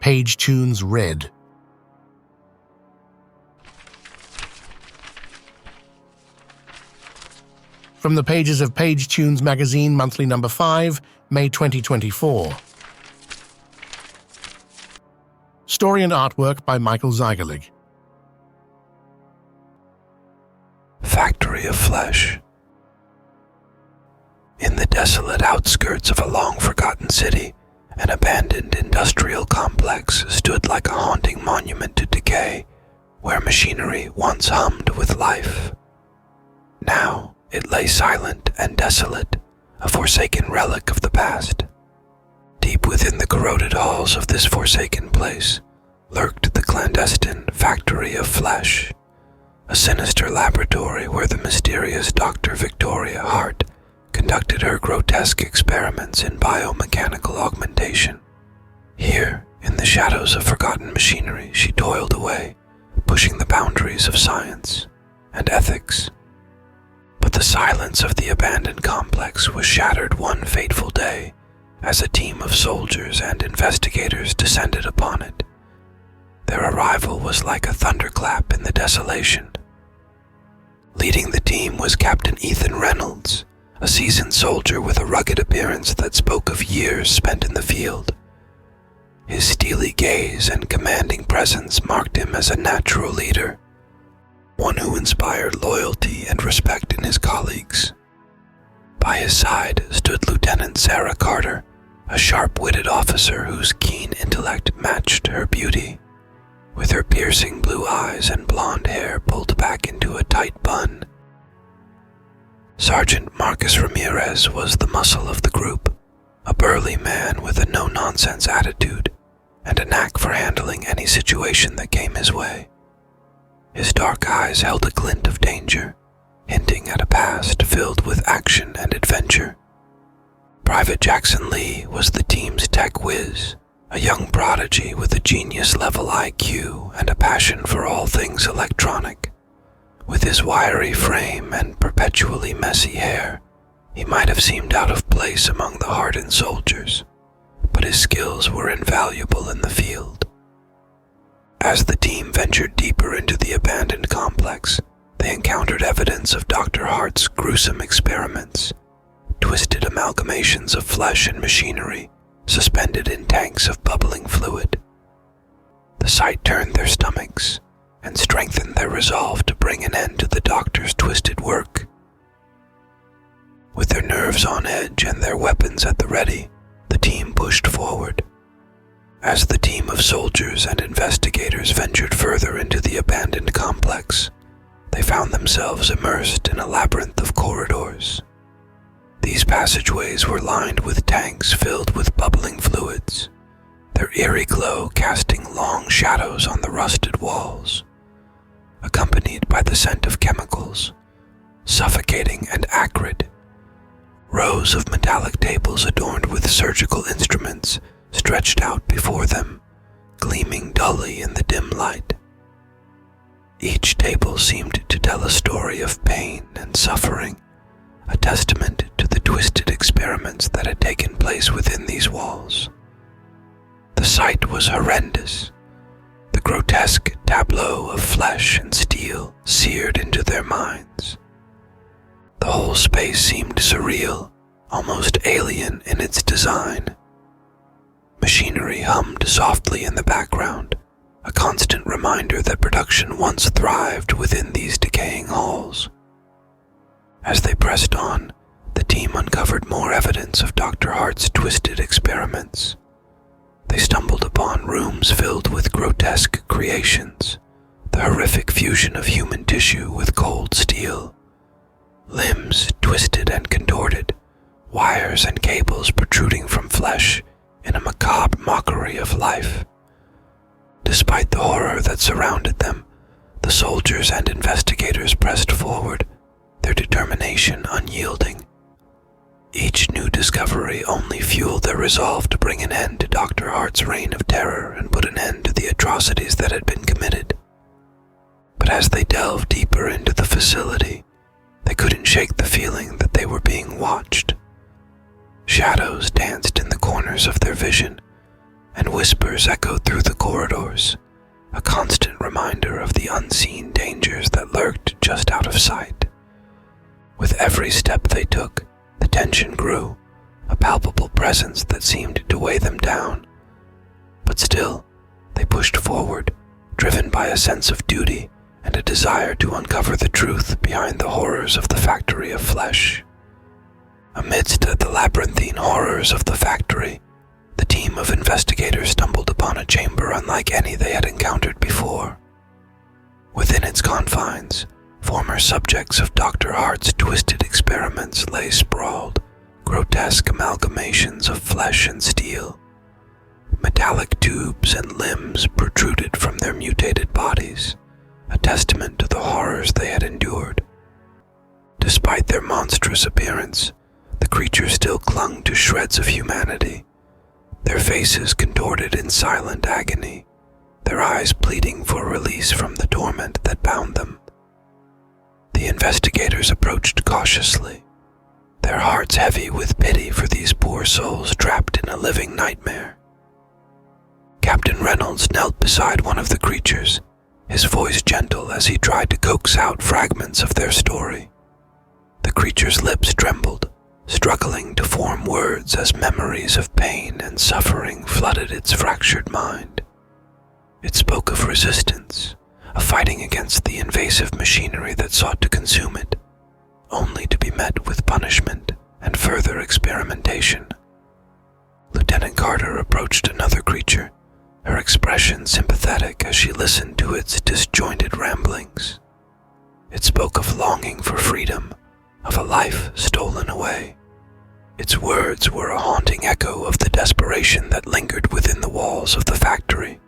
Page Tunes Red. From the pages of Page Tunes magazine, monthly number 5, May 2024. Story and artwork by Michael Zeigerlig. Factory of Flesh. In the desolate outskirts of a long-forgotten city, an abandoned industrial complex stood like a haunting monument to decay, where machinery once hummed with life. Now it lay silent and desolate, a forsaken relic of the past. Deep within the corroded halls of this forsaken place lurked the clandestine Factory of Flesh, a sinister laboratory where the mysterious Dr. Victoria Hart conducted her grotesque experiments in biomechanical augmentation. Here, in the shadows of forgotten machinery, she toiled away, pushing the boundaries of science and ethics. But the silence of the abandoned complex was shattered one fateful day as a team of soldiers and investigators descended upon it. Their arrival was like a thunderclap in the desolation. Leading the team was Captain Ethan Reynolds, a seasoned soldier with a rugged appearance that spoke of years spent in the field. His steely gaze and commanding presence marked him as a natural leader, one who inspired loyalty and respect in his colleagues. By his side stood Lieutenant Sarah Carter, a sharp-witted officer whose keen intellect matched her beauty. With her piercing blue eyes and blonde hair pulled back into a tight bun, Sergeant Marcus Ramirez was the muscle of the group, a burly man with a no-nonsense attitude and a knack for handling any situation that came his way. His dark eyes held a glint of danger, hinting at a past filled with action and adventure. Private Jackson Lee was the team's tech whiz, a young prodigy with a genius-level IQ and a passion for all things electronic. With his wiry frame and perpetually messy hair, he might have seemed out of place among the hardened soldiers, but his skills were invaluable in the field. As the team ventured deeper into the abandoned complex, they encountered evidence of Dr. Hart's gruesome experiments, twisted amalgamations of flesh and machinery suspended in tanks of bubbling fluid. The sight turned their stomachs and strengthened their resolve to bring an end to the doctor's twisted work. With their nerves on edge and their weapons at the ready, the team pushed forward. As the team of soldiers and investigators ventured further into the abandoned complex, they found themselves immersed in a labyrinth of corridors. These passageways were lined with tanks filled with bubbling fluids, their eerie glow casting long shadows on the rusted walls, accompanied by the scent of chemicals, suffocating and acrid. Rows of metallic tables adorned with surgical instruments stretched out before them, gleaming dully in the dim light. Each table seemed to tell a story of pain and suffering, a testament to the twisted experiments that had taken place within these walls. The sight was horrendous, the grotesque tableau of flesh and steel seared into their minds. The whole space seemed surreal, almost alien in its design. Machinery hummed softly in the background, a constant reminder that production once thrived within these decaying halls. As they pressed on, the team uncovered more evidence of Dr. Hart's twisted experiments. They stumbled upon rooms filled with grotesque creations, the horrific fusion of human tissue with cold steel. Limbs twisted and contorted, wires and cables protruding from flesh in a macabre mockery of life. Despite the horror that surrounded them, the soldiers and investigators pressed forward, their determination unyielding. Each new discovery only fueled their resolve to bring an end to Dr. Hart's reign of terror and put an end to the atrocities that had been committed. But as they delved deeper into the facility, they couldn't shake the feeling that they were being watched. Shadows danced in the corners of their vision, and whispers echoed through the corridors, a constant reminder of the unseen dangers that lurked just out of sight. With every step they took, the tension grew, a palpable presence that seemed to weigh them down. But still, they pushed forward, driven by a sense of duty and a desire to uncover the truth behind the horrors of the factory of flesh. Amidst the labyrinthine horrors of the factory, the team of investigators stumbled upon a chamber unlike any they had encountered before. Within its confines, former subjects of Dr. Hart's twisted experiments lay sprawled, grotesque amalgamations of flesh and steel. Metallic tubes and limbs protruded from their mutated bodies, a testament to the horrors they had endured. Despite their monstrous appearance, the creatures still clung to shreds of humanity, their faces contorted in silent agony, their eyes pleading for release from the torment that bound them. The investigators approached cautiously, their hearts heavy with pity for these poor souls trapped in a living nightmare. Captain Reynolds knelt beside one of the creatures, his voice gentle as he tried to coax out fragments of their story. The creature's lips trembled, struggling to form words as memories of pain and suffering flooded its fractured mind. It spoke of resistance, of fighting against the invasive machinery that sought to consume it, only to be met with punishment and further experimentation. Lieutenant Carter approached another creature, her expression sympathetic as she listened to its disjointed ramblings. It spoke of longing for freedom, of a life stolen away. Its words were a haunting echo of the desperation that lingered within the walls of the factory.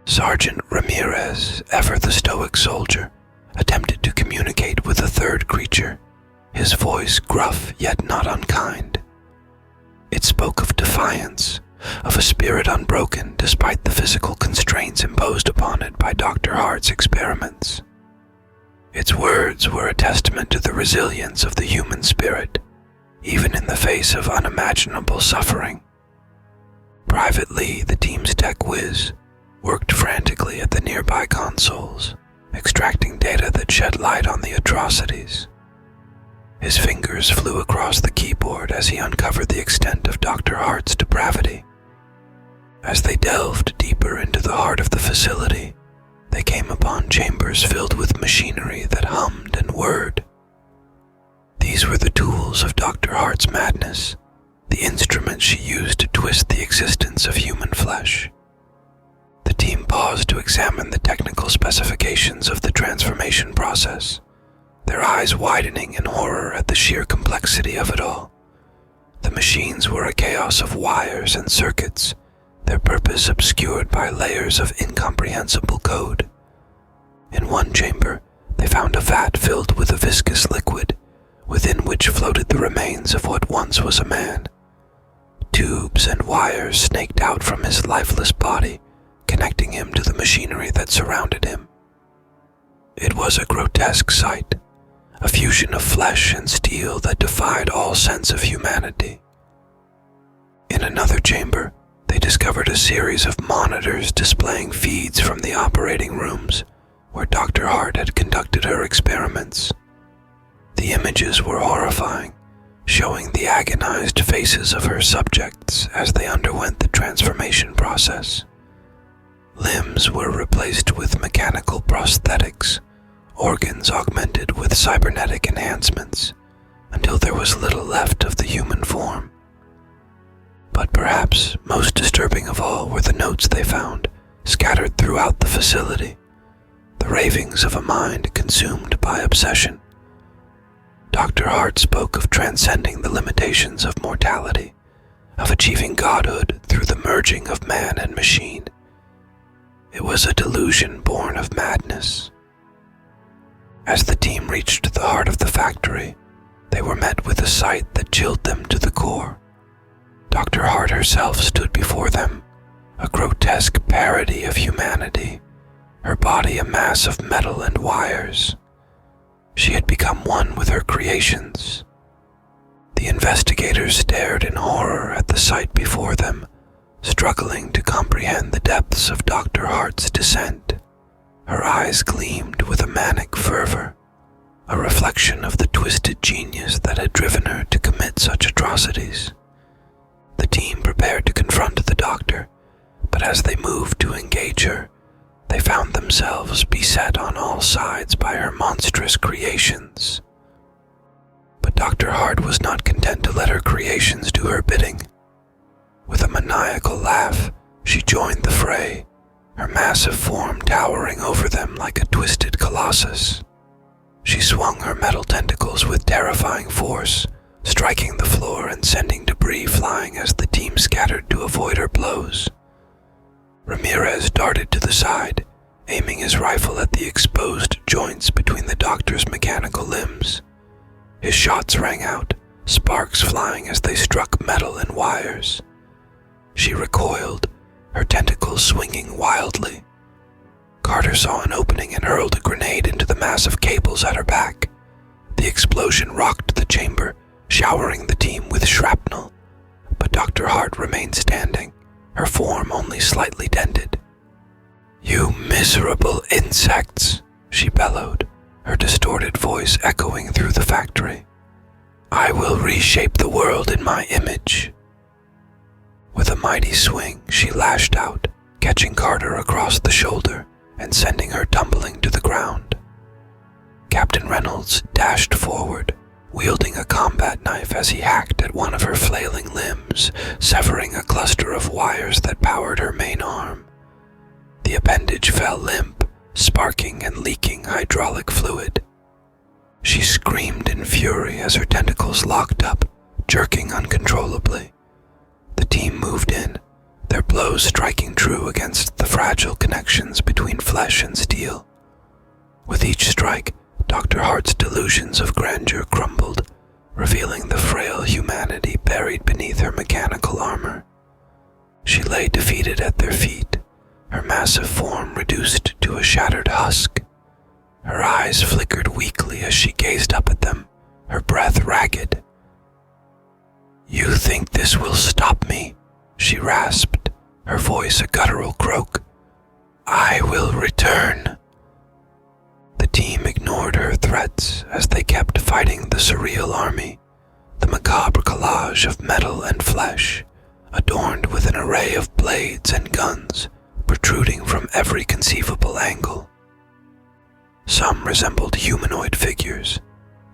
Sergeant Ramirez, ever the stoic soldier, attempted to communicate with a third creature, his voice gruff yet not unkind. It spoke of defiance, of a spirit unbroken despite the physical constraints imposed upon it by Dr. Hart's experiments. Its words were a testament to the resilience of the human spirit, even in the face of unimaginable suffering. Private Lee, the team's tech whiz, worked frantically at the nearby consoles, extracting data that shed light on the atrocities. His fingers flew across the keyboard as he uncovered the extent of Dr. Hart's depravity. As they delved deeper into the heart of the facility, they came upon chambers filled with machinery that hummed and whirred. These were the tools of Dr. Hart's madness, the instruments she used to twist the existence of human flesh. The team paused to examine the technical specifications of the transformation process, their eyes widening in horror at the sheer complexity of it all. The machines were a chaos of wires and circuits, their purpose obscured by layers of incomprehensible code. In one chamber, they found a vat filled with a viscous liquid, within which floated the remains of what once was a man. Tubes and wires snaked out from his lifeless body, connecting him to the machinery that surrounded him. It was a grotesque sight, a fusion of flesh and steel that defied all sense of humanity. In another chamber, they discovered a series of monitors displaying feeds from the operating rooms, where Dr. Hart had conducted her experiments. The images were horrifying, showing the agonized faces of her subjects as they underwent the transformation process. Limbs were replaced with mechanical prosthetics, organs augmented with cybernetic enhancements, until there was little left of the human form. But perhaps most disturbing of all were the notes they found, scattered throughout the facility, the ravings of a mind consumed by obsession. Dr. Hart spoke of transcending the limitations of mortality, of achieving godhood through the merging of man and machine. It was a delusion born of madness. As the team reached the heart of the factory, they were met with a sight that chilled them to the core. Dr. Hart herself stood before them, a grotesque parody of humanity, her body a mass of metal and wires. She had become one with her creations. The investigators stared in horror at the sight before them, struggling to comprehend the depths of Dr. Hart's descent. Her eyes gleamed with a manic fervor, a reflection of the twisted genius that had driven her to commit such atrocities. The team prepared to confront the doctor, but as they moved to engage her, they found themselves beset on all sides by her monstrous creations. But Dr. Hart was not content to let her creations do her bidding. With a maniacal laugh, she joined the fray, her massive form towering over them like a twisted colossus. She swung her metal tentacles with terrifying force, striking the floor and sending debris flying as the team scattered to avoid her blows. Ramirez darted to the side, aiming his rifle at the exposed joints between the doctor's mechanical limbs. His shots rang out, sparks flying as they struck metal and wires. She recoiled, her tentacles swinging wildly. Carter saw an opening and hurled a grenade into the massive cables at her back. The explosion rocked the chamber, showering the team with shrapnel. But Dr. Hart remained standing, her form only slightly dented. "You miserable insects," she bellowed, her distorted voice echoing through the factory. "I will reshape the world in my image." With a mighty swing, she lashed out, catching Carter across the shoulder and sending her tumbling to the ground. Captain Reynolds dashed forward, wielding a combat knife as he hacked at one of her flailing limbs, severing a cluster of wires that powered her main arm. The appendage fell limp, sparking and leaking hydraulic fluid. She screamed in fury as her tentacles locked up, jerking uncontrollably. The team moved in, their blows striking true against the fragile connections between flesh and steel. With each strike, Dr. Hart's delusions of grandeur crumbled, revealing the frail humanity buried beneath her mechanical armor. She lay defeated at their feet, her massive form reduced to a shattered husk. Her eyes flickered weakly as she gazed up at them, her breath ragged. "You think this will stop me?" she rasped, her voice a guttural croak. "I will return." The team ignored her threats as they kept fighting the surreal army, the macabre collage of metal and flesh, adorned with an array of blades and guns protruding from every conceivable angle. Some resembled humanoid figures,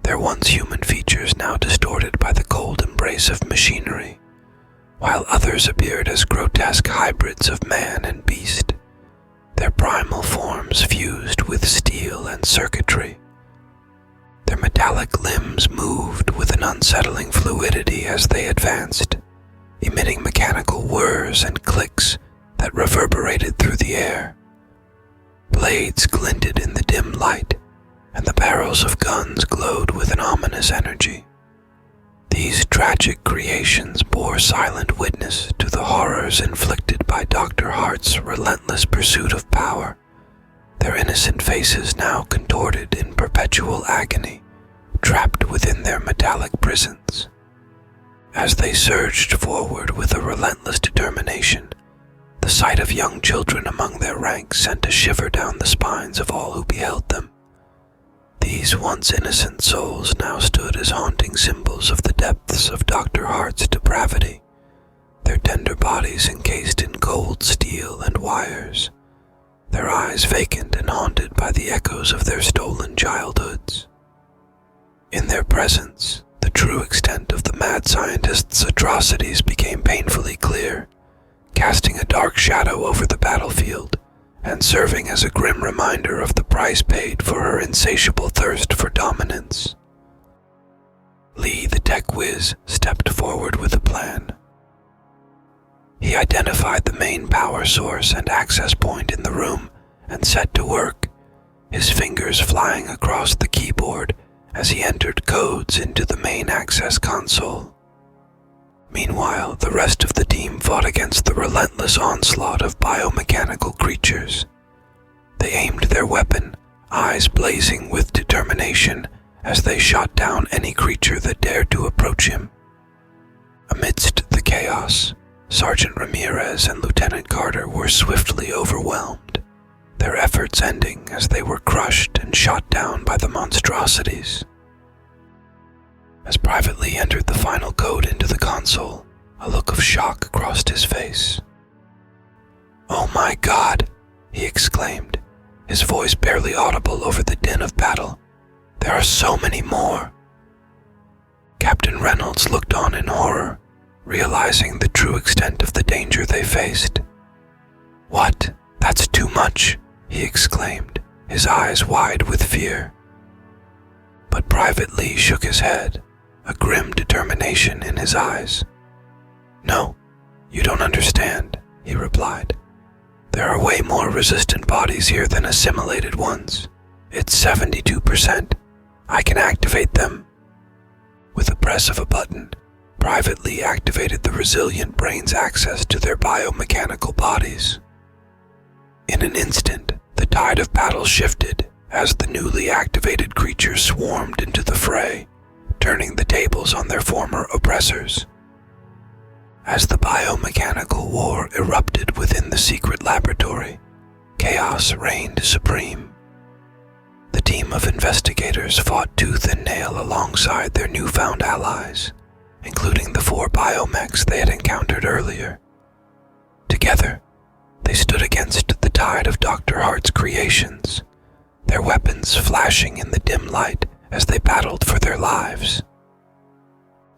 their once human features now distorted by the cold embrace of machinery, while others appeared as grotesque hybrids of man and beast, their primal forms fused with steel and circuitry. Their metallic limbs moved with an unsettling fluidity as they advanced, emitting mechanical whirs and clicks that reverberated through the air. Blades glinted in the dim light, and the barrels of guns glowed with an ominous energy. These tragic creations bore silent witness to the horrors inflicted by Dr. Hart's relentless pursuit of power, their innocent faces now contorted in perpetual agony, trapped within their metallic prisons. As they surged forward with a relentless determination, the sight of young children among their ranks sent a shiver down the spines of all who beheld them. These once innocent souls now stood as haunting symbols of the depths of Dr. Hart's depravity, their tender bodies encased in cold steel and wires, their eyes vacant and haunted by the echoes of their stolen childhoods. In their presence, the true extent of the mad scientist's atrocities became painfully clear, casting a dark shadow over the battlefield and serving as a grim reminder of the price paid for her insatiable thirst for dominance. Lee, the tech whiz, stepped forward with a plan. He identified the main power source and access point in the room and set to work, his fingers flying across the keyboard as he entered codes into the main access console. Meanwhile, the rest of the team fought against the relentless onslaught of biomechanical creatures. They aimed their weapon, eyes blazing with determination, as they shot down any creature that dared to approach him. Amidst the chaos, Sergeant Ramirez and Lieutenant Carter were swiftly overwhelmed, their efforts ending as they were crushed and shot down by the monstrosities. As Private Lee entered the final code into the console, a look of shock crossed his face. "Oh my God," he exclaimed, his voice barely audible over the din of battle. "There are so many more." Captain Reynolds looked on in horror, realizing the true extent of the danger they faced. "What? That's too much," he exclaimed, his eyes wide with fear. But Private Lee shook his head, a grim determination in his eyes. "No, you don't understand," he replied. "There are way more resistant bodies here than assimilated ones. It's 72%. I can activate them." With a press of a button, Private Lee activated the resilient brain's access to their biomechanical bodies. In an instant, the tide of battle shifted as the newly activated creatures swarmed into the fray, turning the tables on their former oppressors. As the biomechanical war erupted within the secret laboratory, chaos reigned supreme. The team of investigators fought tooth and nail alongside their newfound allies, including the 4 biomechs they had encountered earlier. Together, they stood against the tide of Dr. Hart's creations, their weapons flashing in the dim light as they battled for their lives.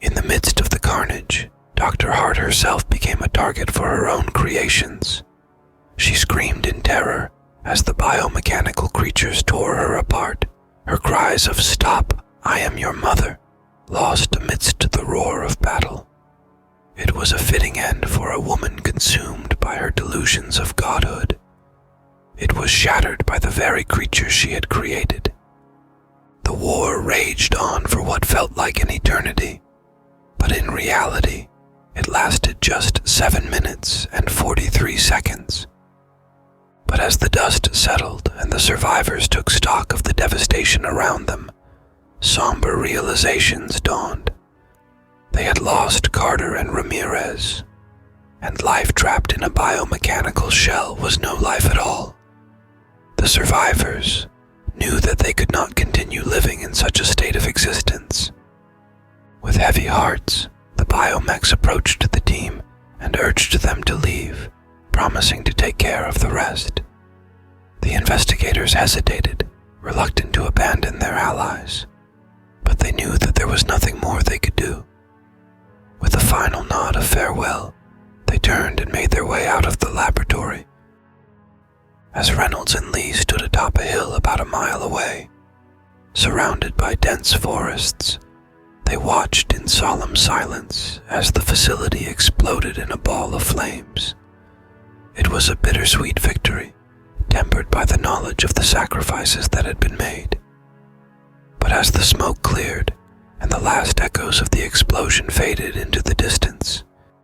In the midst of the carnage, Dr. Hart herself became a target for her own creations. She screamed in terror as the biomechanical creatures tore her apart, her cries of "Stop, I am your mother," lost amidst the roar of battle. It was a fitting end for a woman consumed by her delusions of godhood. It was shattered by the very creature she had created. The war raged on for what felt like an eternity, but in reality, it lasted just 7 minutes and 43 seconds. But as the dust settled and the survivors took stock of the devastation around them, somber realizations dawned. They had lost Carter and Ramirez, and life trapped in a biomechanical shell was no life at all. The survivors knew that they could not continue living in such a state of existence. With heavy hearts, the biomechs approached the team and urged them to leave, promising to take care of the rest. The investigators hesitated, reluctant to abandon their allies, but they knew that there was nothing more they could do. With a final nod of farewell, they turned and made their way out of the laboratory. As Reynolds and Lee stood atop a hill about a mile away, surrounded by dense forests, they watched in solemn silence as the facility exploded in a ball of flames. It was a bittersweet victory, tempered by the knowledge of the sacrifices that had been made. But as the smoke cleared and the last echoes of the explosion faded into the distance,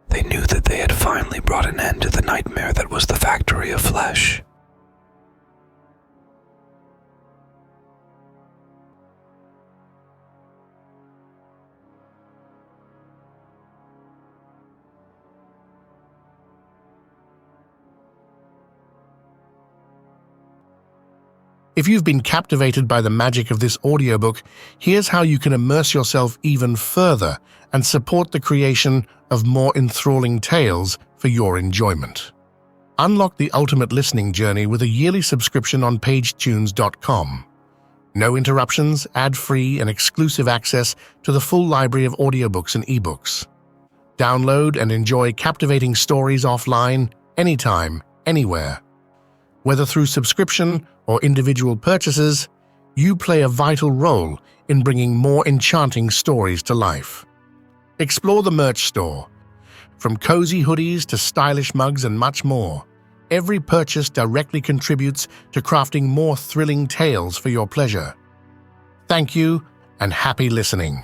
they knew that they had finally brought an end to the nightmare that was the factory of flesh. If you've been captivated by the magic of this audiobook, here's how you can immerse yourself even further and support the creation of more enthralling tales for your enjoyment. Unlock the ultimate listening journey with a yearly subscription on pagetunes.com. No interruptions, ad-free, and exclusive access to the full library of audiobooks and ebooks. Download and enjoy captivating stories offline, anytime, anywhere. Whether through subscription or individual purchases, you play a vital role in bringing more enchanting stories to life. Explore the merch store. From cozy hoodies to stylish mugs and much more, every purchase directly contributes to crafting more thrilling tales for your pleasure. Thank you and happy listening.